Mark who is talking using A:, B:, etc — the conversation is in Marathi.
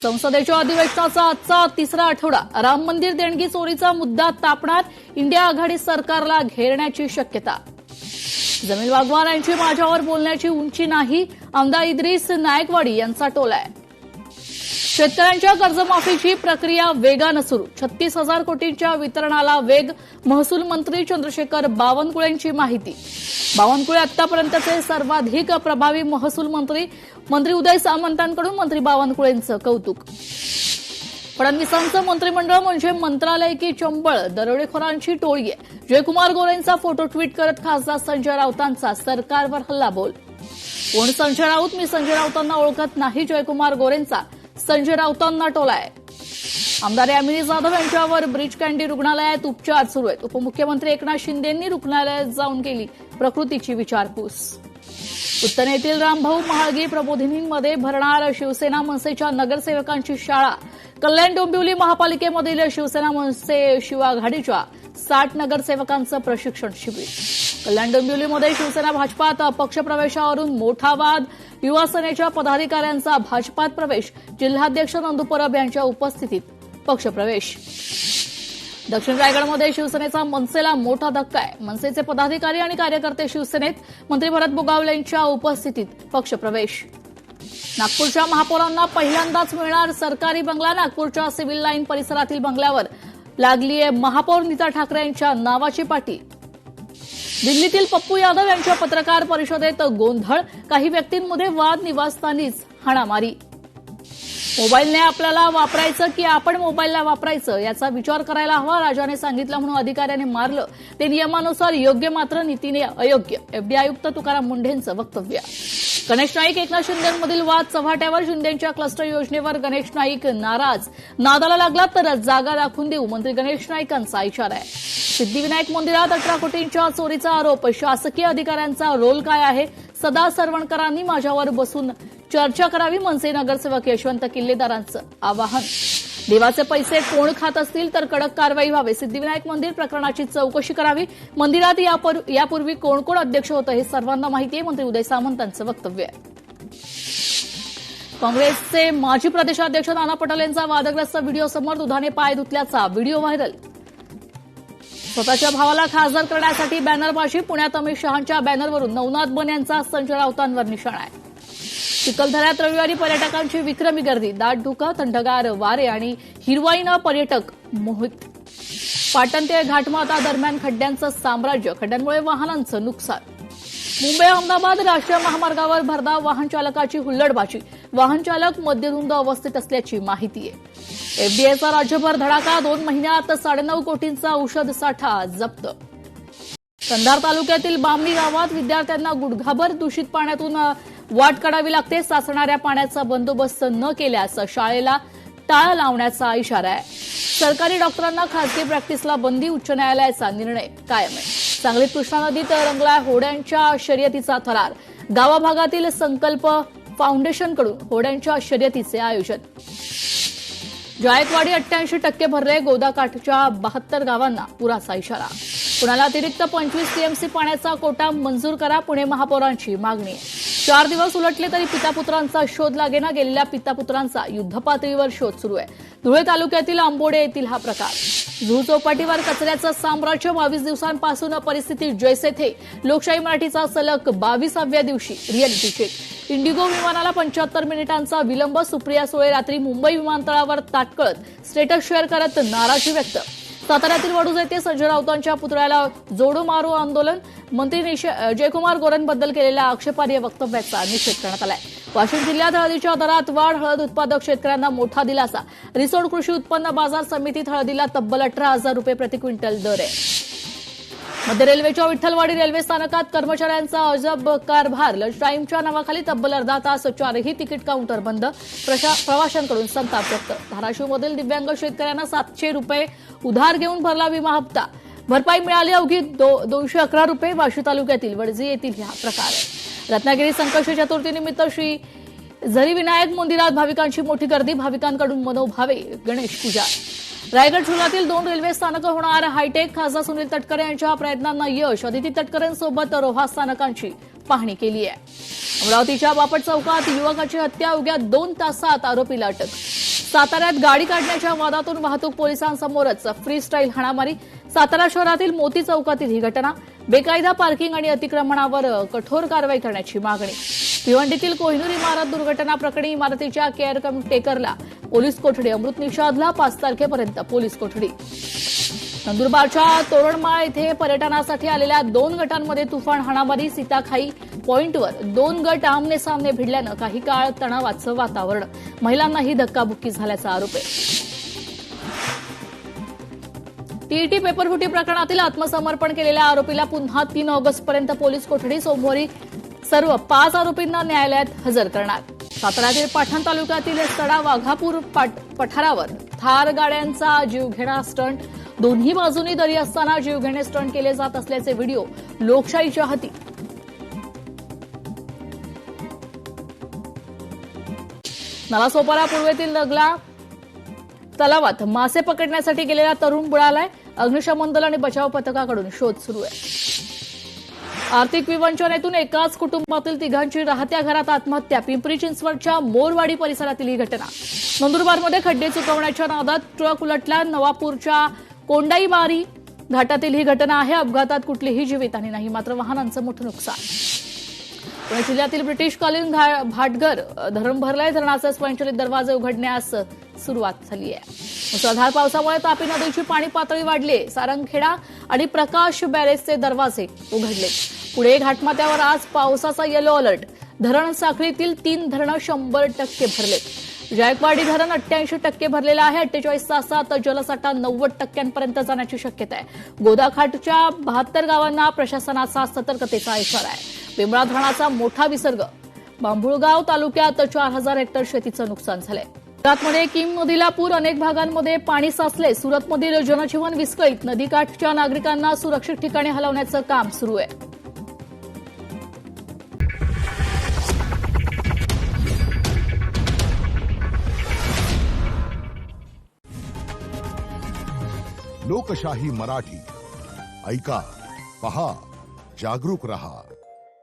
A: संसदेच्या अधिवेशनाचा आजचा तिसरा आठवडा. राम मंदिर देणगी चोरीचा मुद्दा तापणार. इंडिया आघाडी सरकारला घेरण्याची शक्यता. जमीन वाघमारांची माझ्यावर बोलण्याची उंची नाही. आमदार इद्रिस नायकवाडी यांचा टोला आहे. शेतकऱ्यांच्या कर्जमाफीची प्रक्रिया वेगानं सुरू. 36,000 कोटींच्या वितरणाला वेग. महसूल मंत्री चंद्रशेखर बावनकुळेंची माहिती. बावनकुळे आतापर्यंतचे सर्वाधिक प्रभावी महसूल मंत्री उदय सामंतांकडून मंत्री बावनकुळेंचं कौतुक. फडणवीसांचं मंत्रिमंडळ म्हणजे मंत्रालय की चंबळ. दरोडेखोरांची टोळी आहे. जयकुमार गोरेंचा फोटो ट्विट करत खासदार संजय राऊतांचा सरकारवर हल्लाबोल. कोण संजय राऊत? मी संजय राऊतांना ओळखत नाही. जयकुमार गोरेंचा संजय राऊतांना टोला आहे. आमदार यामिनी जाधव यांच्यावर ब्रीच कँडी रुग्णालयात उपचार सुरू आहेत. उपमुख्यमंत्री एकनाथ शिंदेंनी रुग्णालयात जाऊन केली प्रकृतीची विचारपूस. उत्तरेतील रामभाऊ महाळगी प्रबोधिनींमध्ये भरणार शिवसेना मनसेच्या नगरसेवकांची शाळा. कल्याण डोंबिवली महापालिकेमधील शिवसेना मनसे शिवआघाडीच्या 60 नगरसेवकांचं प्रशिक्षण शिबिर. कल्याण डोंबिवलीमध्ये शिवसेना भाजपात पक्षप्रवेशावरून मोठा वाद. युवा सेनेच्या पदाधिकाऱ्यांचा भाजपात प्रवेश. जिल्हाध्यक्ष नंदू परब यांच्या उपस्थितीत पक्षप्रवेश. दक्षिण रायगडमध्ये शिवसेनेचा मनसेला मोठा धक्का आहे. मनसेचे पदाधिकारी आणि कार्यकर्ते शिवसेनेत. मंत्री भरत गोगावले यांच्या उपस्थितीत पक्षप्रवेश. नागपूरच्या महापौरांना पहिल्यांदाच मिळणार सरकारी बंगला. नागपूरच्या सिव्हिल लाईन परिसरातील बंगल्यावर लागलीय महापौर नीता ठाकरे यांच्या नावाची पाटी. दिल्लीतील पप्पू यादव यांच्या पत्रकार परिषदेत गोंधळ. काही व्यक्तींमध्ये वाद. निवासस्थानीच हाणामारी. मोबाईलने आपल्याला वापरायचं की आपण मोबाईलला वापरायचं याचा विचार करायला हवा. राजाने सांगितलं म्हणून अधिकाऱ्याने मारलं. ते नियमानुसार योग्य मात्र नीतीने अयोग्य. एफडी आयुक्त तुकाराम मुंढेंचं वक्तव्य. गणेश नाईक एकनाथ शिंदेंमधील वाद चव्हाट्यावर. शिंदेंच्या क्लस्टर योजनेवर गणेश नाईक नाराज. नादाला लागला तर जागा दाखवून देऊ. मंत्री गणेश नाईकांचा इशारा आहे. सिद्धिविनायक मंदिरात 18 कोटींच्या चोरीचा आरोप. शासकीय अधिकाऱ्यांचा रोल काय आहे? सदा सरवणकरांनी माझ्यावर बसून चर्चा करावी. मनसे नगरसेवक यशवंत किल्लेदारांचं आवाहन. देवाचे पैसे कोण खात असतील तर कडक कारवाई व्हावी. सिद्धिविनायक मंदिर प्रकरणाची चौकशी करावी. मंदिरात यापूर्वी कोण कोण अध्यक्ष होतं हे सर्वांना माहिती आहे. मंत्री उदय सामंतांचं वक्तव्य आहे. काँग्रेसचे माजी प्रदेशाध्यक्ष नाना पटोले यांचा वादग्रस्त व्हिडिओ समोर. दुधाने पाय धुतल्याचा व्हिडिओ व्हायरल. स्वतःच्या भावाला खासदार करण्यासाठी बॅनरबाजी. पुण्यात अमित शहांच्या बॅनरवरून नवनाथ बन यांचा संजय राऊतांवर निशाणा आहे. चिखलदऱ्यात रविवारी पर्यटकांची विक्रमी गर्दी. दाट धुकं, थंडगार वारे आणि हिरवाईनं पर्यटक मोहित. पाटण ते घाटमाता दरम्यान खड्ड्यांचं साम्राज्य. खड्ड्यांमुळे वाहनांचं नुकसान. मुंबई अहमदाबाद राष्ट्रीय महामार्गावर भरधाव वाहन चालकाची हुल्लडबाजी. वाहन चालक मद्यधुंद अवस्थेत असल्याची माहिती आहे. एफडीएचा राज्यभर धडाका. 2 महिन्यात 9.5 कोटींचा औषध साठा जप्त. कंधार तालुक्यातील बामणी गावात विद्यार्थ्यांना गुडघाभर दूषित पाण्यातून वाट काढावी लागते. साचणाऱ्या पाण्याचा बंदोबस्त न केल्यास शाळेला टाळं लावण्याचा इशारा आहे. सरकारी डॉक्टरांना खासगी प्रॅक्टिसला बंदी. उच्च न्यायालयाचा निर्णय कायम आहे. सांगलीत कृष्णा नदीत रंगला होड्यांच्या शर्यतीचा थरार. गावाभागातील संकल्प फाउंडेशनकडून होड्यांच्या शर्यतीचे आयोजन. जायकवाडी 88% भरले. गोदाकाठच्या 72 गावांना पुराचा इशारा. पुण्याला अतिरिक्त 25 टीएमसी पाण्याचा कोटा मंजूर करा. पुणे महापौरांची मागणी. 4 दिवस उलटले तरी पितापुत्रांचा शोध लागेना. गेलेल्या पितापुत्रांचा युद्धपातळीवर शोध सुरू आहे. धुळे तालुक्यातील आंबोडे येथील हा प्रकार. झू चौपाटीवर कचऱ्याचं साम्राज्य. 22 दिवसांपासून परिस्थिती जैसे थे. लोकशाही मराठीचा सलग 22व्या दिवशी रिअलिटी चेक. इंडिगो विमानाला 75 मिनिटांचा विलंब. सुप्रिया सुळे रात्री मुंबई विमानतळावर ताटकळत स्टेटस शेअर करत नाराजी व्यक्त. साताऱ्यातील वडूज येथे संजय राऊतांच्या पुतळ्याला जोडो मारो आंदोलन. मंत्री जयकुमार गोरेंबद्दल केलेल्या आक्षेपार्ह वक्तव्याचा निषेध करण्यात आलाय. वाशिम जिल्ह्यात हळदीच्या दरात वाढ. हळद उत्पादक शेतकऱ्यांना मोठा दिलासा. रिसोड कृषी उत्पन्न बाजार समितीत हळदीला तब्बल 18,000 रुपये प्रति क्विंटल दर आहे. मध्य रेल्वेच्या विठ्ठलवाडी रेल्वे स्थानकात कर्मचाऱ्यांचा अजब कारभार. लंच टाईमच्या नावाखाली तब्बल अर्धा तास 4ही तिकीट काउंटर बंद. प्रवाशांकडून संताप व्यक्त. धाराशिवमधील दिव्यांग शेतकऱ्यांना 700 रुपये उधार घेऊन भरला विमा हप्ता. भरपाई मिळाली अवघी 211 रुपये. वाशी तालुक्यातील वडजी येथील हा प्रकार आहे. रत्नागिरी संकष्टी चतुर्थीनिमित्त श्री झरीविनायक मंदिरात भाविकांची मोठी गर्दी. भाविकांकडून मनोभावे गणेश पूजा. रायगड जिल्ह्यातील 2 रेल्वे स्थानकं होणार हायटेक. खासदार सुनील तटकरे यांच्या प्रयत्नांना यश. अदिती तटकरेंसोबत रोहा स्थानकांची पाहणी केली आहे. अमरावतीच्या बापट चौकात युवकाची हत्या. अवघ्या 2 तासात आरोपीला अटक. साताऱ्यात गाडी काढण्याच्या वादातून वाहतूक पोलिसांसमोरच फ्रीस्टाईल हाणामारी. सातारा शहरातील मोती चौकातील ही घटना. बेकायदा पार्किंग आणि अतिक्रमणावर कठोर कारवाई करण्याची मागणी. भिवंडीतील कोहिनूर इमारत दुर्घटना प्रकरणी इमारतीच्या केअर टेकरला पोलीस कोठडी. अमृत निषादला 5 तारखेपर्यंत पोलीस कोठडी. नंदुरबारच्या तोरणमाळ येथे पर्यटनासाठी आलेल्या 2 गटांमध्ये तुफान हाणामारी. सीताखाई पॉइंटवर 2 गट आमने सामने भिडल्यानं काही काळ तणावाचं वातावरण. महिलांनाही धक्काबुक्की झाल्याचा आरोप आहे. टीईटी पेपरफुटी प्रकरणातील आत्मसमर्पण केलेल्या आरोपीला पुन्हा 3 ऑगस्टपर्यंत पोलीस कोठडी. सोमवारी सर्व 5 आरोपींना न्यायालयात हजर करणार. साताऱ्यातील पाटण तालुक्यातील सडा वाघापूर पठारावर थार गाड्यांचा जीवघेणा स्टंट. दोन्ही बाजूंनी दरी असताना जीवघेणे स्टंट केले जात असल्याचे व्हिडिओ लोकशाहीच्या हाती. नालासोपारा पूर्वेतील नगला तलावात मासे पकडण्यासाठी गेलेला तरुण बुडालाय. अग्निशमन दल आणि बचाव पथकाकडून शोध सुरू आहे. आर्थिक विवंचनेतून एकाच कुटुंबातील 3घांची राहत्या घरात आत्महत्या. पिंपरी चिंचवडच्या मोरवाडी परिसरातील ही घटना. नंदुरबारमध्ये खड्डे चुकवण्याच्या नादात ट्रक उलटला. नवापूरच्या कोंडाईबारी घाटातील ही घटना आहे. अपघातात कुठलीही जीवितहानी नाही, मात्र वाहनांचं मोठं नुकसान. पुणे जिल्ह्यातील ब्रिटिशकालीन भाटघर धरण भरलंय. धरणाचे स्वयंचलित दरवाजे उघडण्यास सुरुवात झाली आहे. मुसळधार पावसामुळे तापी नदीची पाणी पातळी वाढली. सारंगखेडा आणि प्रकाश बॅरेजचे दरवाजे उघडले. पुणे घाटमाथ्यावर आज पावसाचा येलो अलर्ट. धरण साखळीतील 3 धरणं 100% भरलेत. जायकवाडी धरण 88% भरलेलं आहे. 48 तासात जलसाठा 90% जाण्याची शक्यता आहे. गोदाखाटच्या 72 गावांना प्रशासनाचा सतर्कतेचा इशारा आहे. बेंबळा धरणाचा मोठा विसर्ग. बांभुळगाव तालुक्यात 4000 हेक्टर शेतीचं नुकसान झालंय. गुजरातमध्ये किम नदीला पूर. अनेक भागांमध्ये पाणी साचले. सुरतमधील जनजीवन विस्कळीत. नदीकाठच्या नागरिकांना सुरक्षित ठिकाणी हलवण्याचं काम सुरू आहे.
B: लोकशाही मराठी ऐका, पहा, जागरूक रहा.